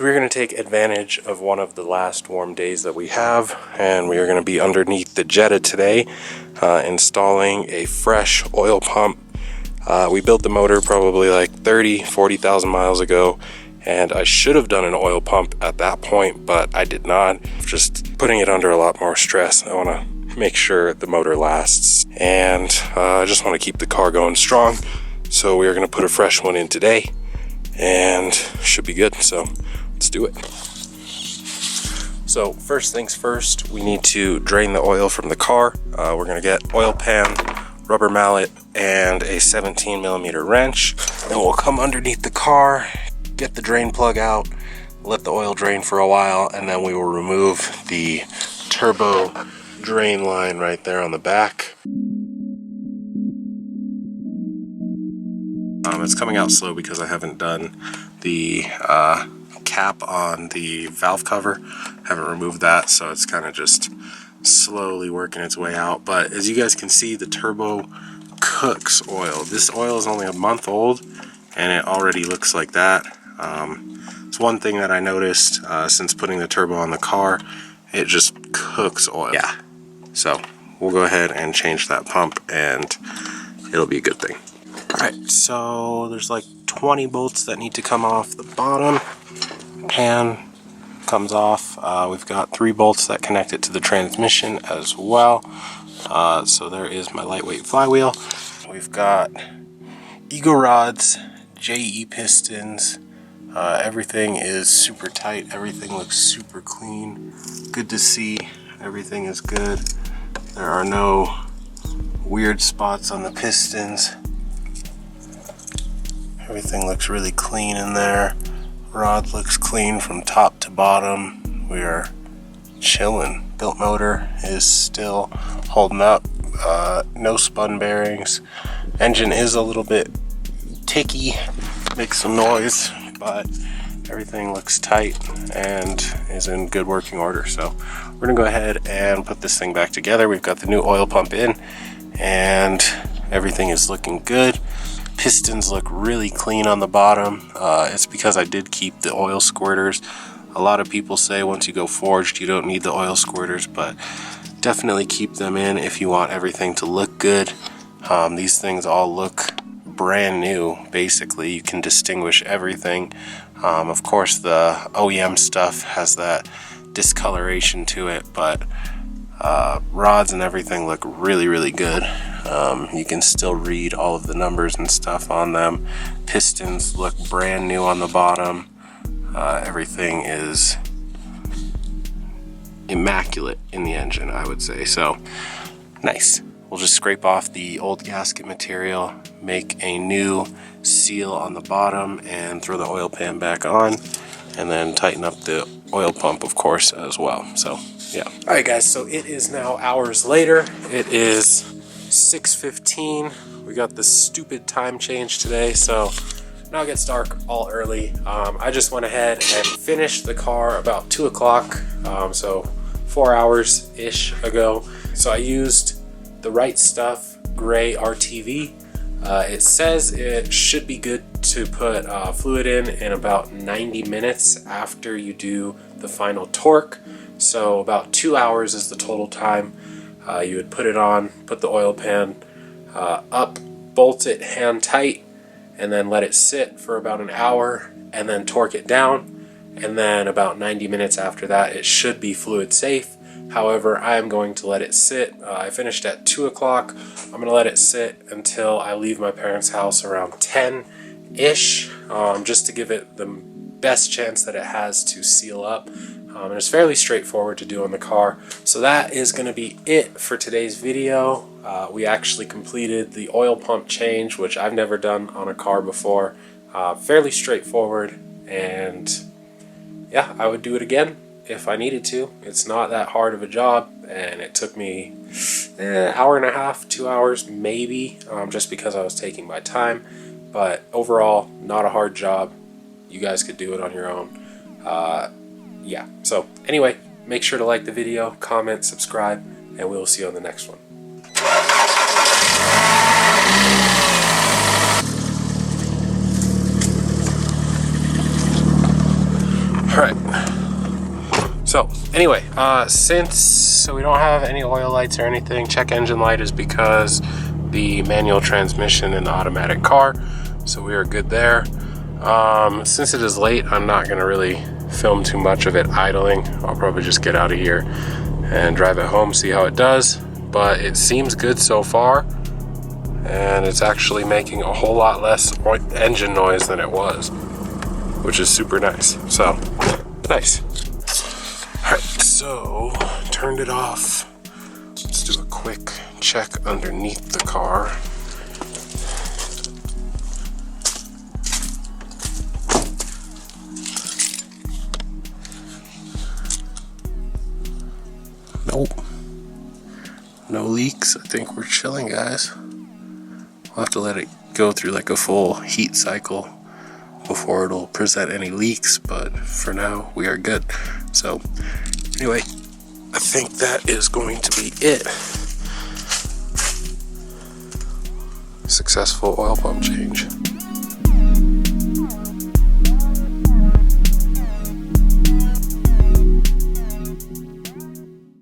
So we're going to take advantage of one of the last warm days that we have, and we are going to be underneath the Jetta today, installing a fresh oil pump. We built the motor probably like 40,000 miles ago, and I should have done an oil pump at that point, but I did not. Just putting it under a lot more stress. I want to make sure the motor lasts, and I just want to keep the car going strong. So we are going to put a fresh one in today, and should be good. So let's do it. So first things first, we need to drain the oil from the car. We're going to get oil pan, rubber mallet, and a 17mm wrench. Then we'll come underneath the car, get the drain plug out, let the oil drain for a while, and then we will remove the turbo drain line right there on the back. It's coming out slow because I haven't done the cap on the valve cover. Haven't removed that, so it's kind of just slowly working its way out. But as you guys can see, the turbo cooks oil. This oil is only a month old, and it already looks like that. It's one thing that I noticed since putting the turbo on the car. It just cooks oil. Yeah. So we'll go ahead and change that pump, and it'll be a good thing. Alright, so there's like 20 bolts that need to come off the bottom. Pan comes off. We've got 3 bolts that connect it to the transmission as well. So there is my lightweight flywheel. We've got Eagle rods, JE pistons. Everything is super tight. Everything looks super clean. Good to see. Everything is good. There are no weird spots on the pistons. Everything looks really clean in there. Rod looks clean from top to bottom. We are chilling. Built motor is still holding up. No spun bearings. Engine is a little bit ticky, makes some noise, but everything looks tight and is in good working order. So we're gonna go ahead and put this thing back together. We've got the new oil pump in, and everything is looking good. Pistons look really clean on the bottom. It's because I did keep the oil squirters. A lot of people say once you go forged you don't need the oil squirters, but definitely keep them in if you want everything to look good. These things all look brand new. Basically, you can distinguish everything. Of course, the OEM stuff has that discoloration to it, but rods and everything look really good. You can still read all of the numbers and stuff on them. Pistons look brand new on the bottom. Everything is immaculate in the engine, I would say. So nice. We'll just scrape off the old gasket material, make a new seal on the bottom, and throw the oil pan back on, and then tighten up the oil pump, of course, as well. So yeah. All right, guys, so it is now hours later. It is 6:15. We got the stupid time change today, so now it gets dark all early. I just went ahead and finished the car about 2 o'clock, so 4 hours-ish ago. So I used the Right Stuff Gray RTV. It says it should be good to put fluid in about 90 minutes after you do the final torque. So about 2 hours is the total time. You would put it on, put the oil pan up, bolt it hand tight, and then let it sit for about an hour, and then torque it down, and then about 90 minutes after that it should be fluid safe. However, I am going to let it sit. I finished at 2 o'clock. I'm going to let it sit until I leave my parents' house around 10-ish, just to give it the best chance that it has to seal up. And it's fairly straightforward to do on the car. So that is going to be it for today's video. We actually completed the oil pump change, which I've never done on a car before. Fairly straightforward, and yeah, I would do it again if I needed to. It's not that hard of a job, and it took me hour and a half, 2 hours maybe, just because I was taking my time. But overall, not a hard job. You guys could do it on your own. Yeah, so anyway, make sure to like the video, comment, subscribe, and we will see you on the next one. Anyway, so we don't have any oil lights or anything, check engine light is because the manual transmission in the automatic car, so we are good there. Since it is late, I'm not going to really film too much of it idling. I'll probably just get out of here and drive it home, see how it does. But it seems good so far, and it's actually making a whole lot less engine noise than it was, which is super nice. So, nice. Alright, so turned it off. Let's do a quick check underneath the car. Nope. No leaks. I think we're chilling, guys. We'll have to let it go through like a full heat cycle before it'll present any leaks, but for now we are good. So anyway, I think that is going to be it. Successful oil pump change.